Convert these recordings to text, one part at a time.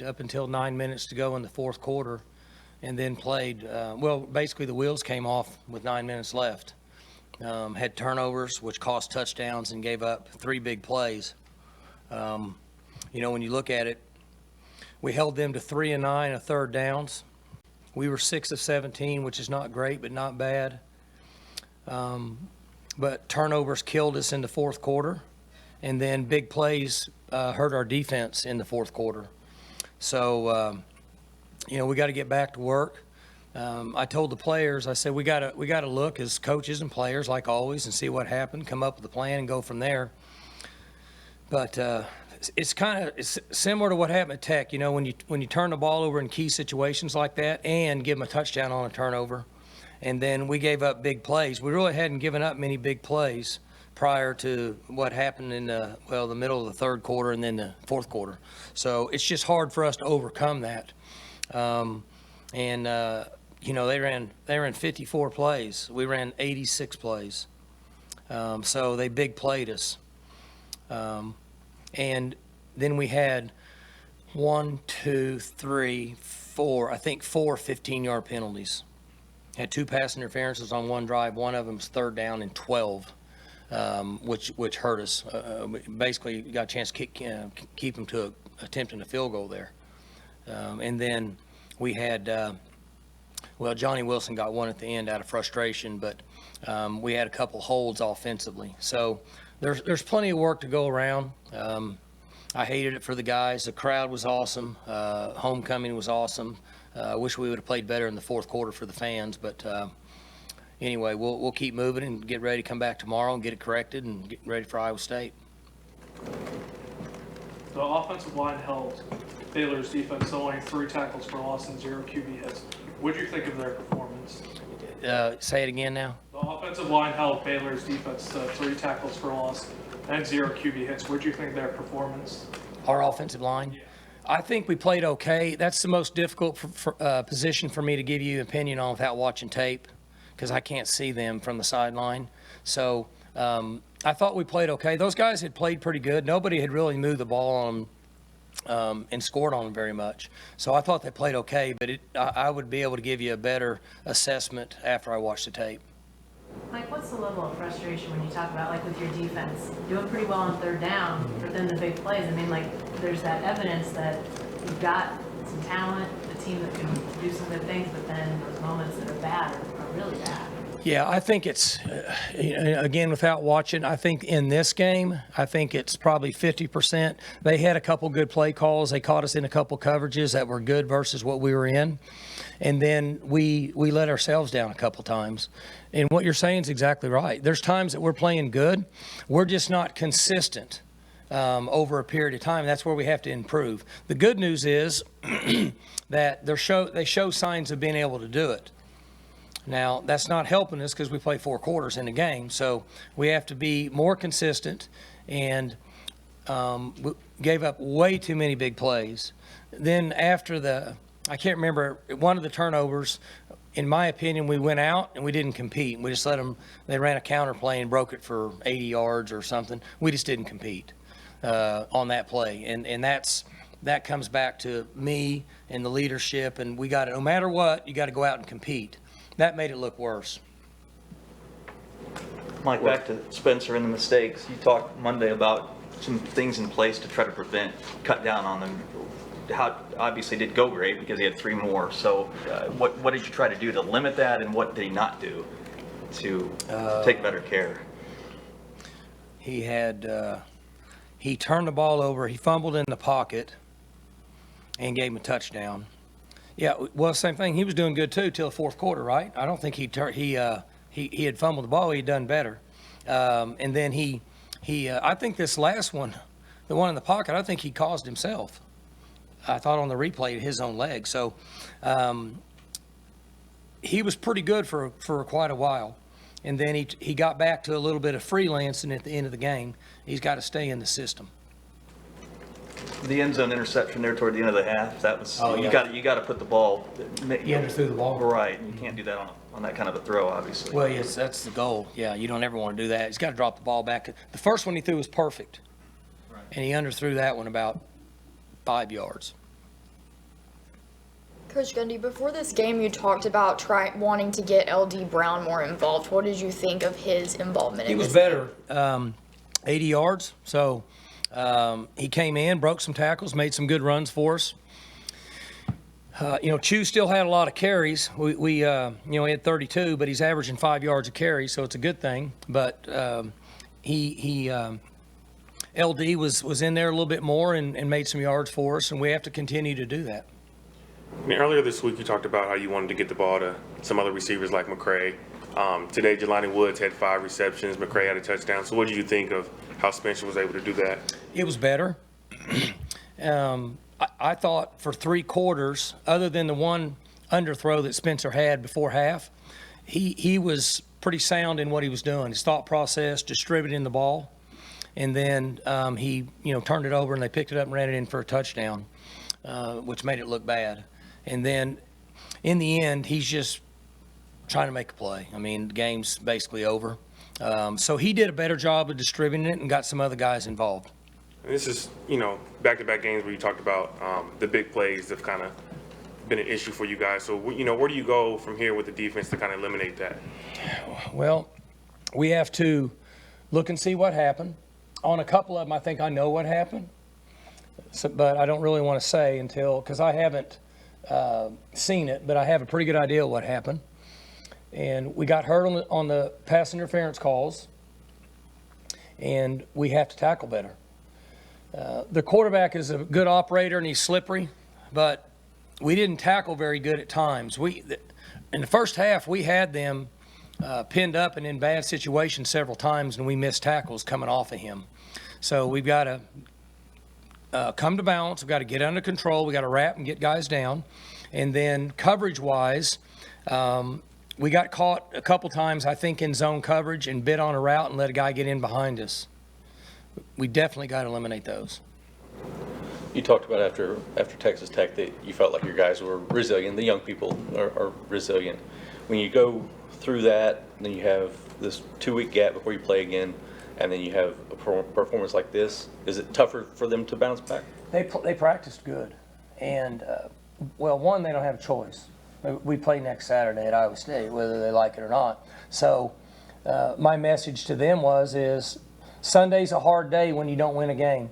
up until 9 minutes to go in the fourth quarter, and then played, well, basically the wheels came off with 9 minutes left. Had turnovers, which cost touchdowns, and gave up 3 big plays. You know, when you look at it, we held them to 3 and 9 of third downs. We were 6 of 17, which is not great, but not bad. But turnovers killed us in the fourth quarter, and then big plays hurt our defense in the fourth quarter. So, you know, we got to get back to work. I told the players, I said, we got to look as coaches and players, like always, and see what happened, come up with a plan, and go from there. But it's similar to what happened at Tech. You know, when you turn the ball over in key situations like that and give them a touchdown on a turnover, and then we gave up big plays. We really hadn't given up many big plays prior to what happened in the middle of the third quarter and then the fourth quarter. So it's just hard for us to overcome that. You know, they ran 54 plays. We ran 86 plays. So they big played us. And then we had 1, 2, 3, 4, I think 4 15-yard penalties. Had 2 pass interferences on one drive. One of them was third down and 12, which hurt us. Basically, got a chance to keep them to attempting a field goal there. And then we had, Johnny Wilson got one at the end out of frustration, but we had a couple holds offensively. So there's plenty of work to go around. I hated it for the guys. The crowd was awesome. Homecoming was awesome. I wish we would have played better in the fourth quarter for the fans, but anyway, we'll keep moving and get ready to come back tomorrow and get it corrected and get ready for Iowa State. The offensive line held Baylor's defense to only 3 tackles for loss and 0 QB hits. What do you think of their performance? Say it again now. The offensive line held Baylor's defense to 3 tackles for loss and 0 QB hits. What do you think of their performance? Our offensive line? Yeah. I think we played okay. That's the most difficult position for me to give you an opinion on without watching tape, because I can't see them from the sideline. So I thought we played okay. Those guys had played pretty good. Nobody had really moved the ball on them and scored on them very much. So I thought they played okay, but I would be able to give you a better assessment after I watched the tape. Mike, what's the level of frustration when you talk about, like, with your defense doing pretty well on third down, but then the big plays? I mean, like, there's that evidence that you've got some talent, a team that can do some good things, but then those moments that are bad are really bad. Yeah, I think it's, again, without watching, I think in this game, I think it's probably 50%. They had a couple good play calls. They caught us in a couple coverages that were good versus what we were in. And then we let ourselves down a couple times. And what you're saying is exactly right. There's times that we're playing good. We're just not consistent over a period of time. That's where we have to improve. The good news is that they show signs of being able to do it. Now, that's not helping us because we play 4 quarters in a game. So we have to be more consistent, and we gave up way too many big plays. Then after I can't remember, one of the turnovers, in my opinion, we went out and we didn't compete. We just let them, they ran a counter play and broke it for 80 yards or something. We just didn't compete on that play. And that comes back to me and the leadership, and we got to, no matter what, you got to go out and compete. That made it look worse. Mike, back to Spencer and the mistakes. You talked Monday about some things in place to try to cut down on them. How obviously did go great because he had 3 more. So what did you try to do to limit that, and what did he not do to take better care? He turned the ball over. He fumbled in the pocket and gave him a touchdown. Yeah, well, same thing. He was doing good too till the fourth quarter, right? I don't think he had fumbled the ball. He'd done better. And then I think this last one, the one in the pocket, I think he caused himself. I thought on the replay, his own leg. So he was pretty good for quite a while. And then he got back to a little bit of freelancing at the end of the game. He's got to stay in the system. The end zone interception there toward the end of the half, that was, you got to put the ball. He underthrew the ball. Right, and you can't do that on that kind of a throw, obviously. Well, yes, that's the goal. Yeah, you don't ever want to do that. He's got to drop the ball back. The first one he threw was perfect, right, and he underthrew that one about 5 yards. Coach Gundy, before this game, you talked about wanting to get LD Brown more involved. What did you think of his involvement? He was better, 80 yards. So he came in, broke some tackles, made some good runs for us. Chew still had a lot of carries. We had 32, but he's averaging 5 yards a carry, so it's a good thing. But LD was in there a little bit more and made some yards for us, and we have to continue to do that. I mean, earlier this week, you talked about how you wanted to get the ball to some other receivers like McCray. Today, Jelani Woods had 5 receptions. McCray had a touchdown. So what did you think of how Spencer was able to do that? It was better. I thought for 3 quarters, other than the one underthrow that Spencer had before half, he was pretty sound in what he was doing. His thought process, distributing the ball, and then he turned it over and they picked it up and ran it in for a touchdown, which made it look bad. And then in the end, he's just trying to make a play. I mean, the game's basically over. So he did a better job of distributing it and got some other guys involved. And this is, back-to-back games where you talked about the big plays have kind of been an issue for you guys. So, where do you go from here with the defense to kind of eliminate that? Well, we have to look and see what happened. On a couple of them, I think I know what happened. So, but I don't really want to say because I haven't seen it, but I have a pretty good idea what happened. And we got hurt on the pass interference calls, and we have to tackle better. The quarterback is a good operator, and he's slippery, but we didn't tackle very good at times. In the first half, we had them pinned up and in bad situations several times, and we missed tackles coming off of him. So we've got to come to balance. We've got to get under control. We've got to wrap and get guys down. And then coverage-wise, we got caught a couple times, I think, in zone coverage and bit on a route and let a guy get in behind us. We definitely got to eliminate those. You talked about after Texas Tech that you felt like your guys were resilient. The young people are resilient. When you go through that, then you have this 2-week gap before you play again, and then you have a performance like this. Is it tougher for them to bounce back? They practiced good. And, one, they don't have a choice. We play next Saturday at Iowa State, whether they like it or not. So my message to them is Sunday's a hard day when you don't win a game,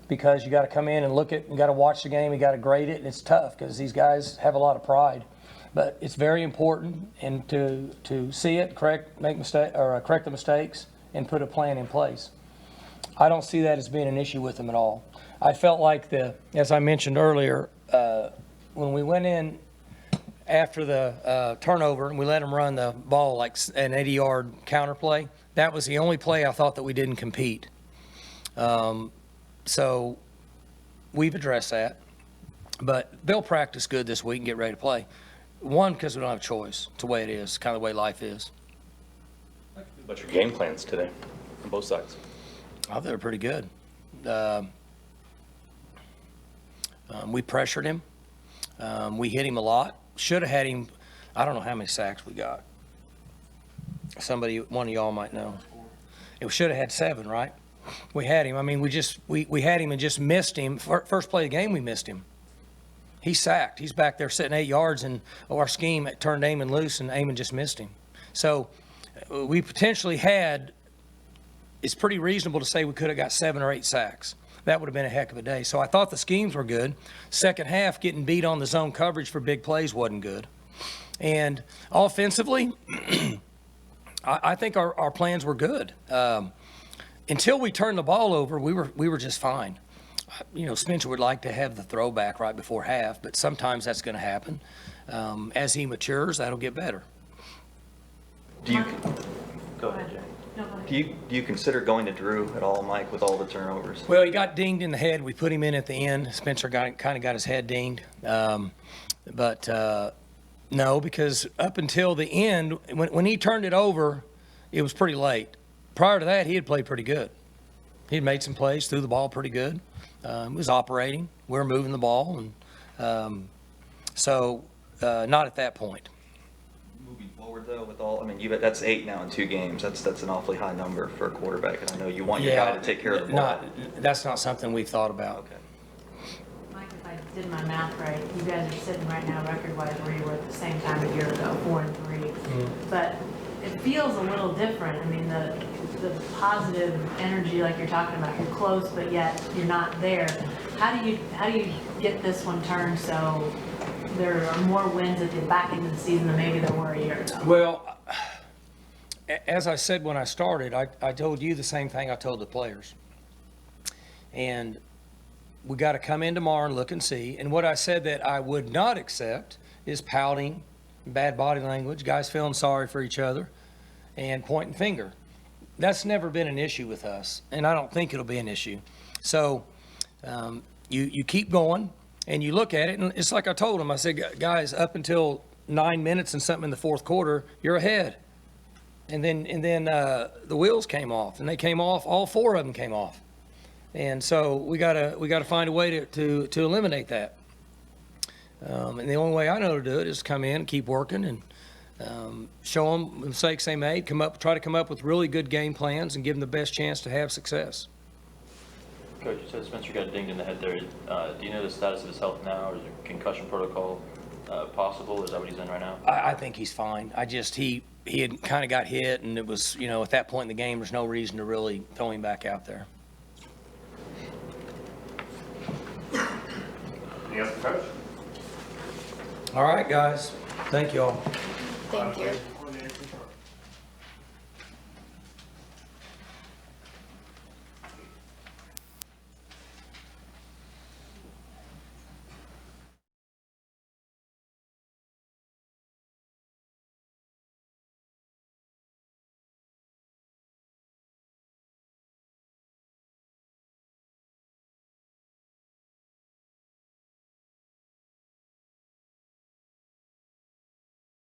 because you got to come in and look at, you got to watch the game, you got to grade it, and it's tough because these guys have a lot of pride. But it's very important and to see it, correct the mistakes, and put a plan in place. I don't see that as being an issue with them at all. I felt like as I mentioned earlier, when we went in after the turnover and we let them run the ball like an 80-yard counter play, that was the only play I thought that we didn't compete. So we've addressed that. But they'll practice good this week and get ready to play. One, because we don't have a choice. It's the way it is, kind of the way life is. What's your game plans today on both sides? I thought they were pretty good. We pressured him. We hit him a lot. Should have had him. I don't know how many sacks we got. One of y'all might know. It should have had 7, right? We had him. I mean, we had him and just missed him. First play of the game, we missed him. He's sacked. He's back there sitting 8 yards, and our scheme turned Amon loose, and Amon just missed him. So we potentially had. It's pretty reasonable to say we could have got 7 or 8 sacks. That would have been a heck of a day. So I thought the schemes were good. Second half, getting beat on the zone coverage for big plays wasn't good. And offensively, I think our plans were good. Until we turned the ball over, we were just fine. Spencer would like to have the throwback right before half, but sometimes that's going to happen. As he matures, that'll get better. Go ahead, Jay. No, go ahead. Do you consider going to Drew at all, Mike, with all the turnovers? Well, he got dinged in the head. We put him in at the end. Spencer kind of got his head dinged. But no, because up until the end, when he turned it over, it was pretty late. Prior to that, he had played pretty good. He had made some plays, threw the ball pretty good. Was operating. We were moving the ball. And so not at that point. Moving forward, though, with all, that's 8 now in 2 games. That's an awfully high number for a quarterback, and I know you want your guy to take care of the ball. That's not something we've thought about. Okay. Mike, if I did my math right, you guys are sitting right now record-wise where you were at the same time a year ago, 4-3. But it feels a little different. I mean, the positive energy, like you're talking about, you're close, but yet you're not there. How do you get this one turned so there are more wins at the back end of the season than maybe there were a year ago? Well, as I said when I started, I told you the same thing I told the players. And we got to come in tomorrow and look and see. And what I said that I would not accept is pouting, bad body language, guys feeling sorry for each other, and pointing finger. That's never been an issue with us, and I don't think it'll be an issue. So you keep going, and you look at it, and it's like I told them. I said, guys, up until 9 minutes and something in the fourth quarter, you're ahead. And then the wheels came off, and they came off. All 4 of them came off. And so we gotta find a way to eliminate that. And the only way I know to do it is come in and keep working and show them the mistakes they made, try to come up with really good game plans and give them the best chance to have success. Coach, you said Spencer got dinged in the head there. Do you know the status of his health now, or is a concussion protocol possible? Is that what he's in right now? I think he's fine. He had kind of got hit, and it was, at that point in the game, there's no reason to really throw him back out there. Any other coach? All right, guys. Thank you all. Thank you.